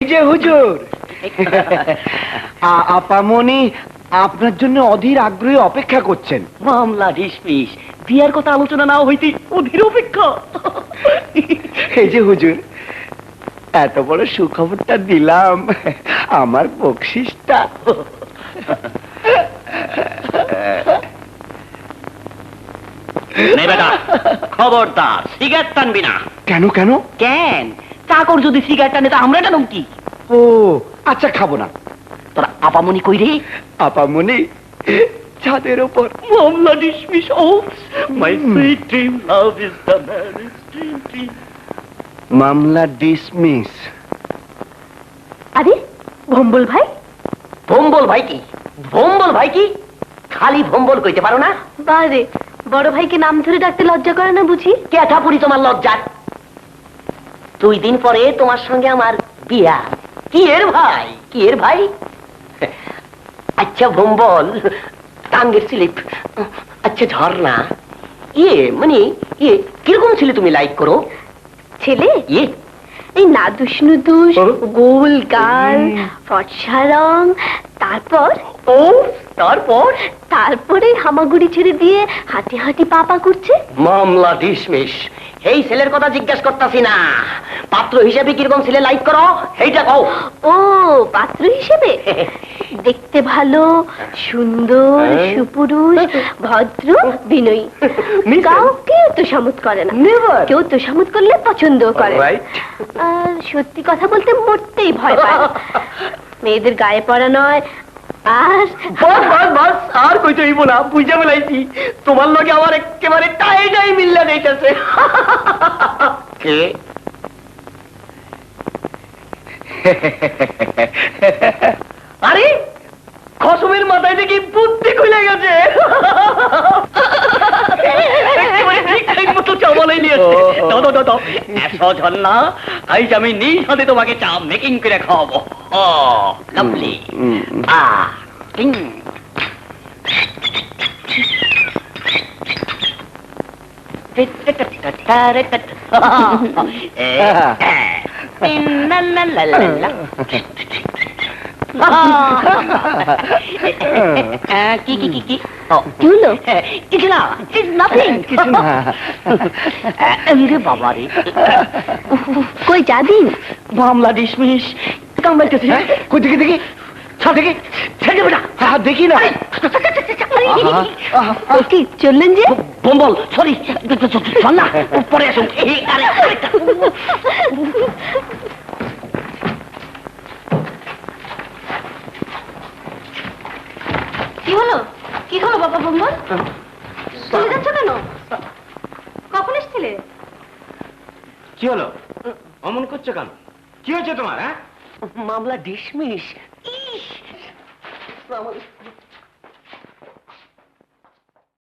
এই যে হুজুর, আপামনি আপনার জন্য অধীর আগ্রহে অপেক্ষা করছেন। মামলা ডিসমিস, বিয়ার কথা আলোচনা না হইতে অধীর অপেক্ষা। এই যে হুজুর, এত বড় সুখবরটা দিলাম, আমার বকশিসটা। খবরদার সিগারেট টানবি না। কেন কেন? কেন চাকর যদি সিগারেট টানে তা আমরা টানুম কি? ও আচ্ছা, খাবো না। তোরা আপামনি কই রে? আপামনি ছাদের ওপর। মামলা dismiss. Oh my sweet dream love is the marriage dream. মামলা ডিসমিস। আরে ভম্বল ভাই। ভম্বল ভাই কি? ভম্বল ভাই কি? খালি ভম্বল কইতে পারো না? বারে বড় ভাইকে নাম ধরে ডাকতে লজ্জা করে না বুঝি? কেটা পুরি তোমার লজ্জা? 2 দিন পরে তোমার সঙ্গে আমার বিয়া। কি এর ভাই, কি এর ভাই? আচ্ছা ভম্বল, টাঙ্গের স্লিপ। আচ্ছা ঝর্ণা, মানে কিরকম ছেলে তুমি লাইক করো? ছেলে এই নাদুস নুদুস, গোল গাল, ফর্সা রং, তারপর তারপরে হামাগুড়ি ছেড়ে দিয়ে হাঁটি হাঁটি পাপা করছে। মামলা ডিসমিস। এই ছেলের কথা জিজ্ঞাসা করতেছি না, পাত্র হিসেবে কিরকম ছেলে লাইক করো এইটা কও। ও পাত্র হিসেবে দেখতে ভালো, সুন্দর, সুপুরুষ, ভদ্র, বিনয়ী। কাউকে তোষামত করে না, কেউ তোষামত করলে পছন্দ করে। আর সত্যি কথা বলতে মরতেই ভয় পায়। মেয়েদের গায়ে পড়া নয়। আর বাস আর কইতে হইব না, বুঝা মেলাইছি। তোমার লগে আমার একেবারে টাই মিল্লা যাইতেছে। কে? আরে খসমের মাথায় দেখি বুদ্ধি খুলে গেছে। ঝর্ণা, আজ আমি নিজ হাতে তোমাকে চা মেকিং করে খাওয়াবো। লাভলি। বাবারে কই যাবি? মামলা ডিসমিস। কামড়াইতেছে। কই দেখি দেখি, দেখি দেখি না। কি চললেন যে? বম্বল সরি, চল না পরে আসুন। কি হলো, কি হলো বাবা বম্বল? চলে যাচ্ছ কেন? কখন এসেছিলে? কি হলো, অমন করছো কেন? কি হয়েছে তোমার? মামলা ডিসমিস।